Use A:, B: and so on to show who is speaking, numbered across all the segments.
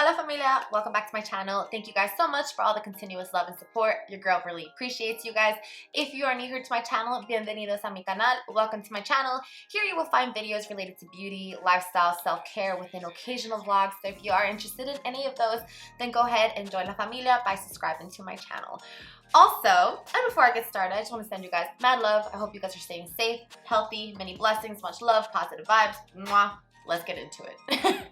A: Hola familia, welcome back to my channel. Thank you guys so much for all the continuous love and support. Your girl really appreciates you guys. If you are new here to my channel, bienvenidos a mi canal. Welcome to my channel. Here you will find videos related to beauty, lifestyle, self-care within occasional vlogs. So if you are interested in any of those, then go ahead and join la familia by subscribing to my channel. Also, and before I get started, I just want to send you guys mad love. I hope you guys are staying safe, healthy, many blessings, much love, positive vibes. Mwah. Let's get into it.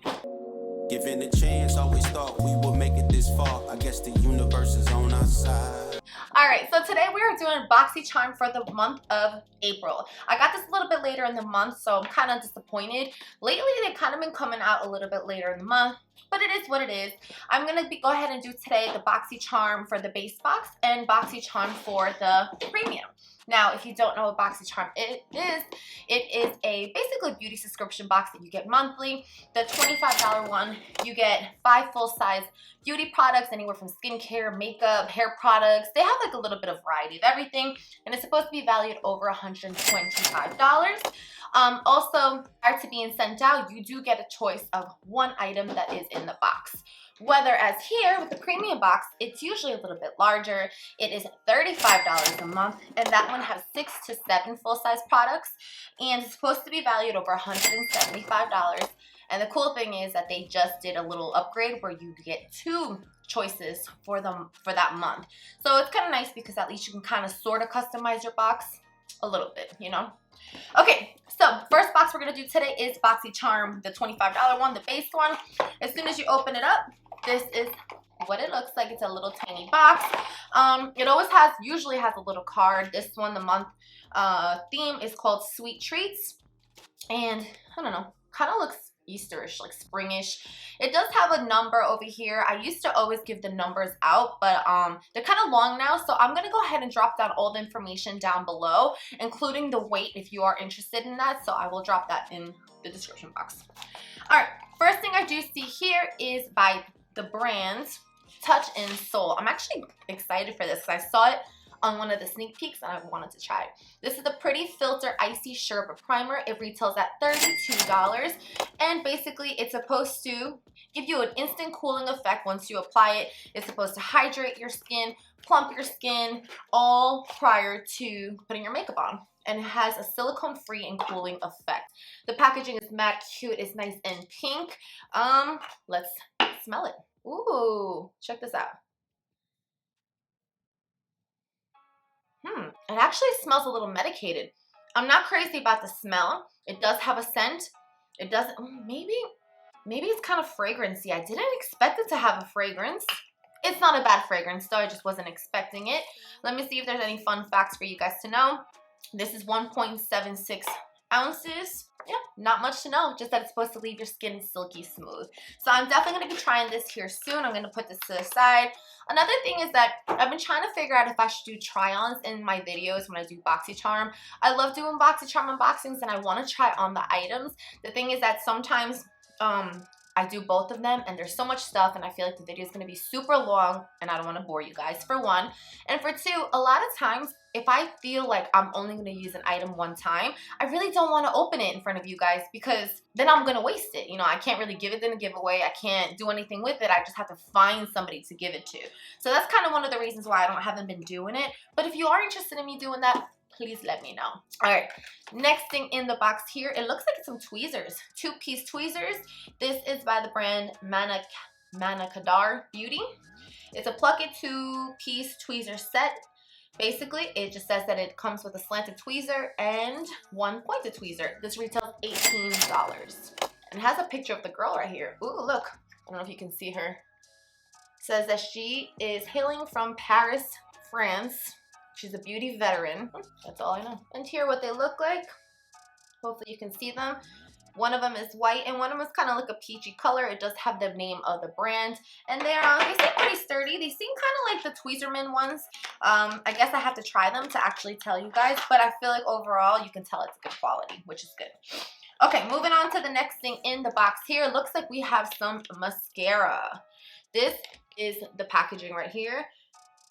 B: Given a chance, always thought we would make it this far. I guess the universe is on our side.
A: Alright, so today we are doing BoxyCharm for the month of April. I got this a little bit later in the month, so I'm kind of disappointed. Lately, they've kind of been coming out a little bit later in the month, but it is what it is. I'm going to go ahead and do today the BoxyCharm for the base box and BoxyCharm for the premium. Now, if you don't know what BoxyCharm is a basically beauty subscription box that you get monthly. The $25 one, you get 5 full-size beauty products, anywhere from skincare, makeup, hair products. They have like a little bit of variety of everything, and it's supposed to be valued over $125. Also, prior to being sent out, you do get a choice of one item that is in the box. Whether as here with the premium box, it's usually a little bit larger. It is $35 a month, and that one has 6 to 7 full-size products, and it's supposed to be valued over $175. And the cool thing is that they just did a little upgrade where you get 2 choices for that month. So it's kind of nice because at least you can kind of sort of customize your box a little bit, you know? Okay, so first box we're going to do today is BoxyCharm, the $25 one, the base one. As soon as you open it up, this is what it looks like. It's a little tiny box. It always usually has a little card. This one, the month theme is called Sweet Treats. And I don't know, kind of looks Easterish, like springish. It does have a number over here. I used to always give the numbers out, but they're kind of long now, so I'm gonna go ahead and drop down all the information down below, including the weight if you are interested in that. So I will drop that in the description box. All right, first thing I do see here is by the brand Touch in Soul. I'm actually excited for this because I saw it on one of the sneak peeks and I wanted to try it. This is the Pretty Filter Icy Sherbet Primer. It retails at $32, and basically it's supposed to give you an instant cooling effect once you apply it. It's supposed to hydrate your skin, plump your skin, all prior to putting your makeup on. And it has a silicone-free and cooling effect. The packaging is mad cute. It's nice and pink. Let's smell it. Ooh, check this out. It actually smells a little medicated. I'm not crazy about the smell. It does have a scent. It doesn't, maybe it's kind of fragrancy. I didn't expect it to have a fragrance. It's not a bad fragrance though. I just wasn't expecting it. Let me see if there's any fun facts for you guys to know. This is 1.76 ounces. Yeah, not much to know, just that it's supposed to leave your skin silky smooth. So I'm definitely going to be trying this here soon. I'm going to put this to the side. Another thing is that I've been trying to figure out if I should do try-ons in my videos when I do BoxyCharm. I love doing BoxyCharm unboxings and I want to try on the items. The thing is that sometimes I do both of them and there's so much stuff and I feel like the video is going to be super long and I don't want to bore you guys, for one. And for two, a lot of times if I feel like I'm only going to use an item one time, I really don't want to open it in front of you guys because then I'm going to waste it. You know, I can't really give it in a giveaway. I can't do anything with it. I just have to find somebody to give it to. So that's kind of one of the reasons why I haven't been doing it. But if you are interested in me doing that, please let me know. All right, next thing in the box here, it looks like it's some tweezers, 2-piece tweezers. This is by the brand Manakadar Beauty. It's a pluck it 2-piece tweezer set. Basically, it just says that it comes with a slanted tweezer and 1 pointed tweezer. This retails $18. And it has a picture of the girl right here. Ooh, look. I don't know if you can see her. It says that she is hailing from Paris, France. She's a beauty veteran. That's all I know. And here what they look like. Hopefully you can see them. One of them is white and one of them is kind of like a peachy color. It does have the name of the brand. And they seem pretty sturdy. They seem kind of like the Tweezerman ones. I guess I have to try them to actually tell you guys. But I feel like overall you can tell it's good quality, which is good. Okay, moving on to the next thing in the box here. It looks like we have some mascara. This is the packaging right here.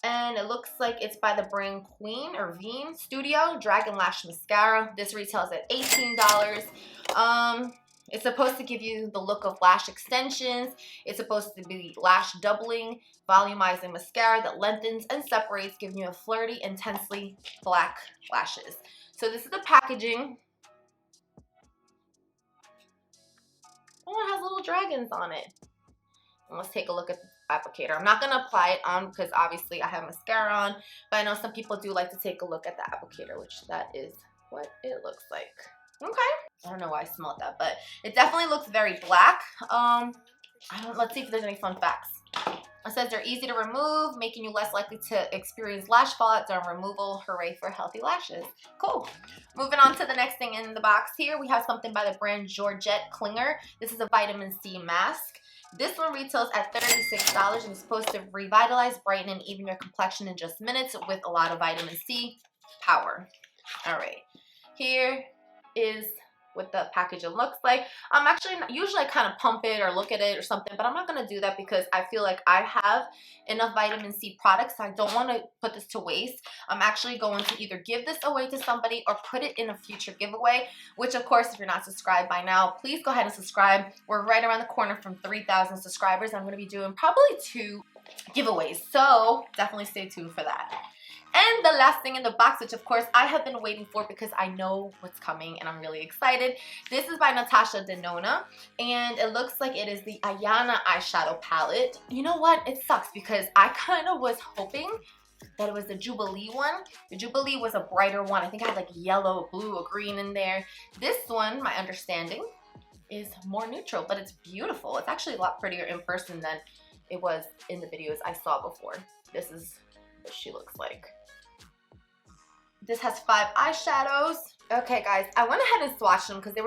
A: And it looks like it's by the brand Queen or Veen Studio Dragon Lash Mascara. This retails at $18. It's supposed to give you the look of lash extensions. It's supposed to be lash doubling, volumizing mascara that lengthens and separates, giving you a flirty, intensely black lashes. So this is the packaging. Oh, it has little dragons on it. And let's take a look at the applicator. I'm not going to apply it on because obviously I have mascara on, but I know some people do like to take a look at the applicator, which that is what it looks like. Okay. I don't know why I smelled that, but it definitely looks very black. Let's see if there's any fun facts. It says they're easy to remove, making you less likely to experience lash fallout during removal. Hooray for healthy lashes. Cool. Moving on to the next thing in the box here, we have something by the brand Georgette Klinger. This is a vitamin C mask. This one retails at $36 and is supposed to revitalize, brighten, and even your complexion in just minutes with a lot of vitamin C power. All right. Here is what the packaging looks like. Usually I kind of pump it or look at it or something, but I'm not going to do that because I feel like I have enough vitamin C products. So I don't want to put this to waste. I'm actually going to either give this away to somebody or put it in a future giveaway, which of course, if you're not subscribed by now, please go ahead and subscribe. We're right around the corner from 3,000 subscribers. I'm going to be doing probably 2 giveaways, so definitely stay tuned for that. And the last thing in the box, which of course I have been waiting for because I know what's coming and I'm really excited. This is by Natasha Denona and it looks like it is the Ayana eyeshadow palette. You know what? It sucks because I kind of was hoping that it was the Jubilee one. The Jubilee was a brighter one. I think I had like yellow, blue, or green in there. This one, my understanding, is more neutral, but it's beautiful. It's actually a lot prettier in person than it was in the videos I saw before. This is what she looks like. This has 5 eyeshadows. Okay, guys, I went ahead and swatched them because they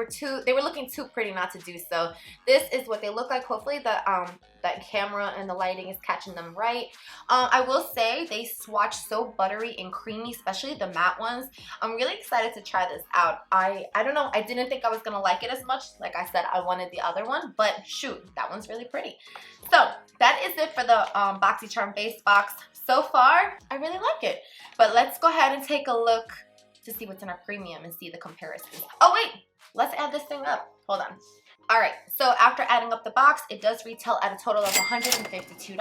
A: were looking too pretty not to do so. This is what they look like. Hopefully that camera and the lighting is catching them right. I will say they swatch so buttery and creamy, especially the matte ones. I'm really excited to try this out. I don't know, I didn't think I was gonna like it as much. Like I said, I wanted the other one, but shoot, that one's really pretty. So that is it for the BoxyCharm base box. So far, I really like it. But let's go ahead and take a look to see what's in our premium and see the comparison. Oh wait, let's add this thing up. Hold on. All right, so after adding up the box, it does retail at a total of $152.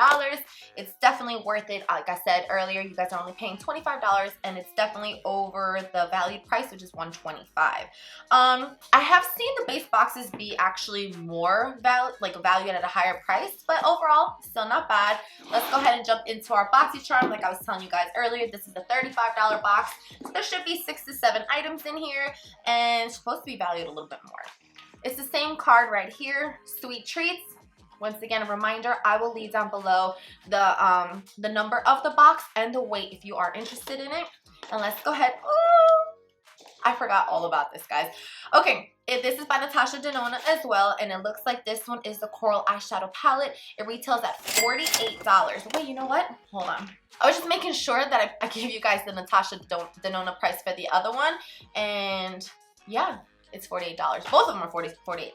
A: It's definitely worth it. Like I said earlier, you guys are only paying $25 and it's definitely over the valued price, which is $125. I have seen the base boxes be actually more valued at a higher price, but overall, still not bad. Let's go ahead and jump into our BoxyCharm. Like I was telling you guys earlier, this is a $35 box. So there should be 6 to 7 items in here and it's supposed to be valued a little bit more. It's the same card right here, Sweet Treats. Once again, a reminder, I will leave down below the number of the box and the weight if you are interested in it. And let's go ahead. Ooh, I forgot all about this, guys. Okay, this is by Natasha Denona as well, and it looks like this one is the Coral Eyeshadow Palette. It retails at $48. Wait, you know what? Hold on. I was just making sure that I gave you guys the Natasha Denona price for the other one, and yeah. It's $48. Both of them are $48.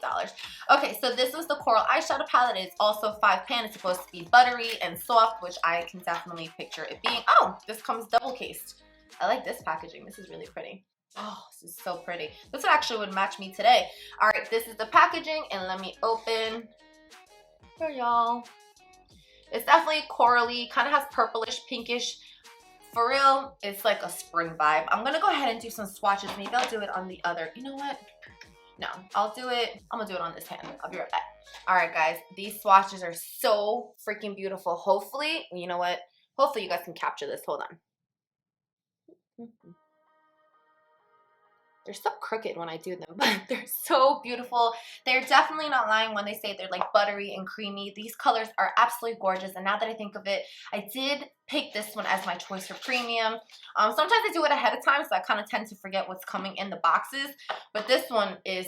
A: Okay, so this was the Coral Eyeshadow Palette. It's also 5-pan. It's supposed to be buttery and soft, which I can definitely picture it being. Oh, this comes double cased. I like this packaging. This is really pretty. Oh, this is so pretty. This actually would match me today. All right, this is the packaging, and let me open for y'all. It's definitely corally, kind of has purplish, pinkish. For real, it's like a spring vibe. I'm gonna go ahead and do some swatches. Maybe I'll do it on the other. You know what? No, I'm gonna do it on this hand. I'll be right back. All right, guys, these swatches are so freaking beautiful. Hopefully, you know what? Hopefully you guys can capture this. Hold on. They're so crooked when I do them, but they're so beautiful. They're definitely not lying when they say they're like buttery and creamy. These colors are absolutely gorgeous. And now that I think of it, I did pick this one as my choice for premium. Sometimes I do it ahead of time, so I kind of tend to forget what's coming in the boxes. But this one is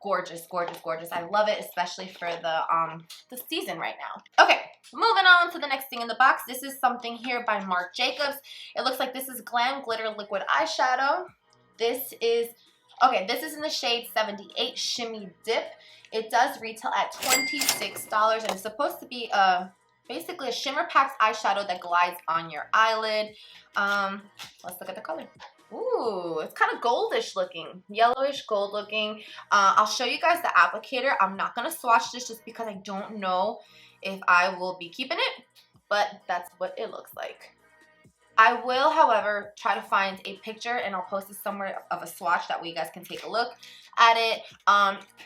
A: gorgeous, gorgeous, gorgeous. I love it, especially for the season right now. Okay, moving on to the next thing in the box. This is something here by Marc Jacobs. It looks like this is Glam Glitter Liquid Eyeshadow. This is in the shade 78 Shimmy Dip. It does retail at $26 and it's supposed to be basically a shimmer packed eyeshadow that glides on your eyelid. Let's look at the color. Ooh, it's kind of goldish looking, yellowish gold looking. I'll show you guys the applicator. I'm not going to swatch this just because I don't know if I will be keeping it, but that's what it looks like. I will, however, try to find a picture and I'll post it somewhere of a swatch that way you guys can take a look at it.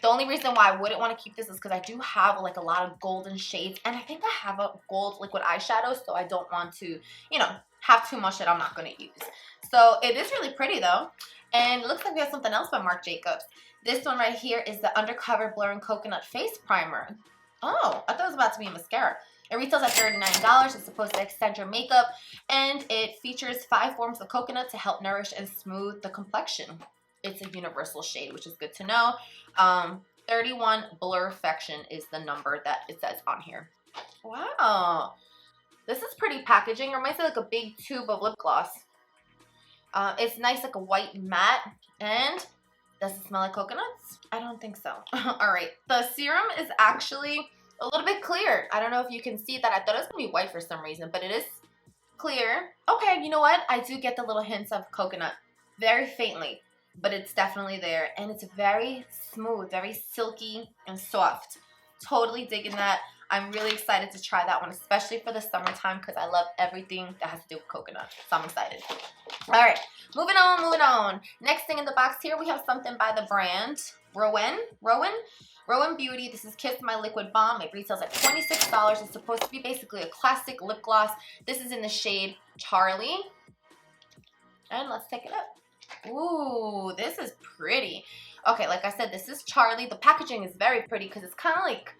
A: The only reason why I wouldn't want to keep this is because I do have like a lot of golden shades and I think I have a gold liquid eyeshadow, so I don't want to, you know, have too much that I'm not going to use. So it is really pretty though, and it looks like we have something else by Marc Jacobs. This one right here is the Undercover Blurring Coconut Face Primer. Oh, I thought it was about to be a mascara. It retails at $39. It's supposed to extend your makeup, and it features 5 forms of coconut to help nourish and smooth the complexion. It's a universal shade, which is good to know. 31 Blurfection is the number that it says on here. Wow. This is pretty packaging. It reminds me of like a big tube of lip gloss. It's nice, like a white matte. And does it smell like coconuts? I don't think so. All right. The serum is actually a little bit clear. I don't know if you can see that. I thought it was going to be white for some reason, but it is clear. Okay, you know what? I do get the little hints of coconut very faintly, but it's definitely there. And it's very smooth, very silky and soft. Totally digging that. I'm really excited to try that one, especially for the summertime because I love everything that has to do with coconut. So I'm excited. All right, moving on. Next thing in the box here, we have something by the brand Rowan Beauty. This is Kiss My Liquid Balm. It retails at $26. It's supposed to be basically a classic lip gloss. This is in the shade Charlie. And let's take it up. Ooh, this is pretty. Okay, like I said, this is Charlie. The packaging is very pretty because it's kind of like,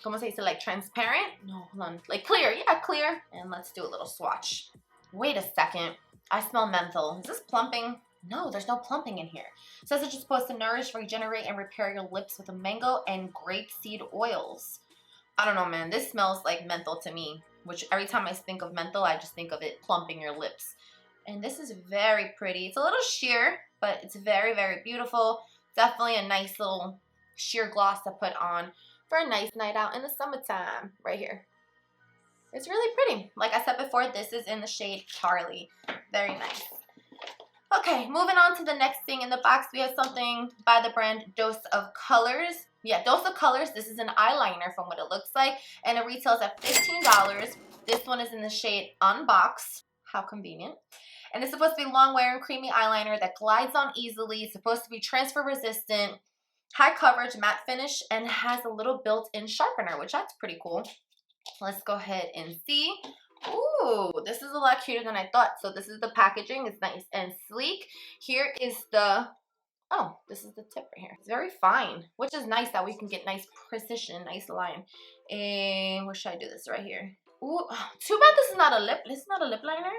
A: como se dice, like transparent? No, hold on. Like clear. Yeah, clear. And let's do a little swatch. Wait a second. I smell menthol. Is this plumping? No, there's no plumping in here. It says it's supposed to nourish, regenerate, and repair your lips with a mango and grape seed oils. I don't know, man. This smells like menthol to me, which every time I think of menthol, I just think of it plumping your lips. And this is very pretty. It's a little sheer, but it's very, very beautiful. Definitely a nice little sheer gloss to put on for a nice night out in the summertime right here. It's really pretty. Like I said before, this is in the shade Charlie. Very nice. Okay, moving on to the next thing in the box, we have something by the brand Dose of Colors. Yeah, Dose of Colors. This is an eyeliner from what it looks like, and it retails at $15. This one is in the shade Unbox. How convenient. And it's supposed to be long-wearing, creamy eyeliner that glides on easily. It's supposed to be transfer-resistant, high coverage, matte finish, and has a little built-in sharpener, which that's pretty cool. Let's go ahead and see. Ooh, this is a lot cuter than I thought. So this is the packaging. It's nice and sleek. Here is the, oh, this is the tip right here. It's very fine, which is nice that we can get nice precision, nice line. And where should I do this? Right here. Ooh, too bad this is not a lip liner.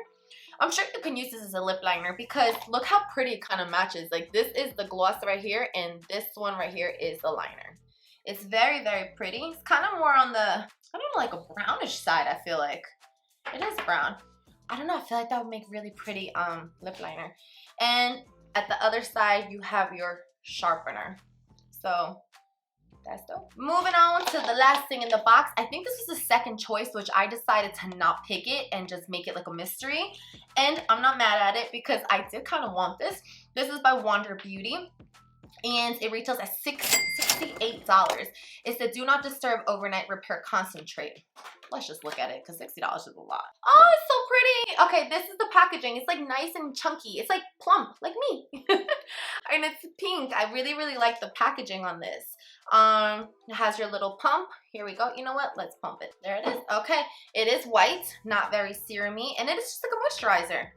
A: I'm sure you can use this as a lip liner because look how pretty it kind of matches. Like this is the gloss right here and this one right here is the liner. It's very, very pretty. It's kind of more on the, I don't know, like a brownish side, I feel like. It is brown. I don't know, I feel like that would make really pretty lip liner. And at the other side, you have your sharpener. So that's dope. Moving on to the last thing in the box. I think this was the second choice, which I decided to not pick it and just make it like a mystery. And I'm not mad at it because I did kind of want this. This is by Wander Beauty. And it retails at $68. It's the Do Not Disturb Overnight Repair Concentrate. Let's just look at it because $60 is a lot. Oh, it's so pretty. Okay, this is the packaging. It's like nice and chunky. It's like plump, like me. And it's pink. I really, really like the packaging on this. It has your little pump. Here we go. You know what? Let's pump it. There it is. Okay, it is white, not very serumy, and it is just like a moisturizer.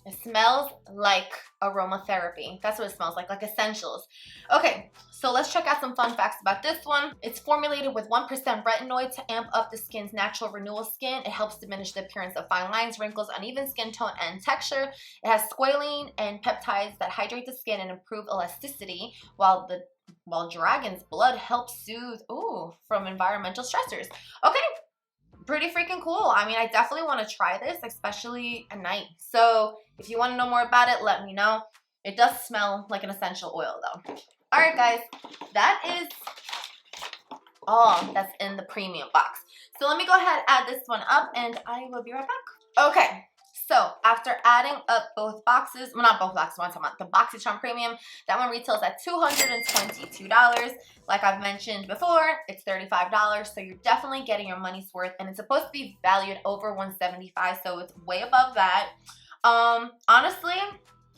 A: It smells like aromatherapy. That's what it smells like essentials. Okay, so let's check out some fun facts about this one. It's formulated with 1% retinoid to amp up the skin's natural renewal skin. It helps diminish the appearance of fine lines, wrinkles, uneven skin tone, and texture. It has squalene and peptides that hydrate the skin and improve elasticity, while dragon's blood helps soothe from environmental stressors. Okay. Pretty freaking cool. I mean, I definitely want to try this, especially at night. So if you want to know more about it, let me know. It does smell like an essential oil though. All right, guys, that is all that's in the premium box. So let me go ahead and add this one up and I will be right back. Okay, So after adding up both boxes, well, not both boxes, once a month, the BoxyCharm Premium, that one retails at $222. Like I've mentioned before, it's $35, so you're definitely getting your money's worth, and it's supposed to be valued over $175, so it's way above that. Honestly,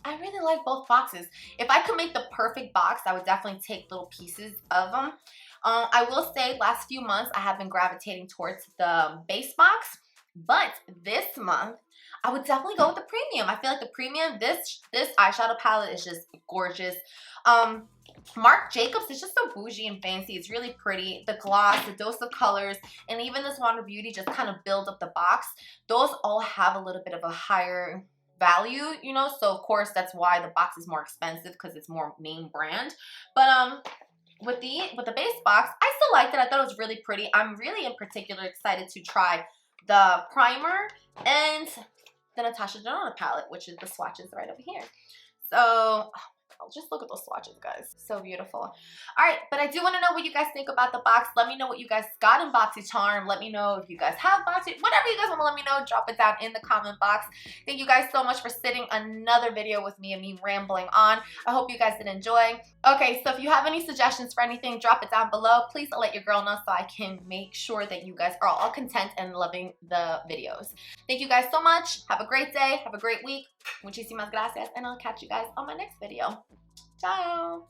A: I really like both boxes. If I could make the perfect box, I would definitely take little pieces of them. I will say last few months I have been gravitating towards the base box, but this month I would definitely go with the premium. I feel like the premium, this eyeshadow palette is just gorgeous. Marc Jacobs is just so bougie and fancy. It's really pretty. The gloss, the dose of colors, and even this Wander Beauty just kind of build up the box. Those all have a little bit of a higher value, you know, so of course that's why the box is more expensive, because it's more name brand. But with the base box, I still liked it. I thought it was really pretty. I'm really in particular excited to try the primer and the Natasha Denona palette, which is the swatches right over here. So just look at those swatches, guys. So beautiful. All right, but I do want to know what you guys think about the box. Let me know what you guys got in BoxyCharm. Let me know if you guys have Boxy. Whatever you guys want to let me know, drop it down in the comment box. Thank you guys so much for sitting another video with me and me rambling on. I hope you guys did enjoy. Okay, so if you have any suggestions for anything, drop it down below. Please let your girl know so I can make sure that you guys are all content and loving the videos. Thank you guys so much. Have a great day. Have a great week. Muchísimas gracias. And I'll catch you guys on my next video. Ciao.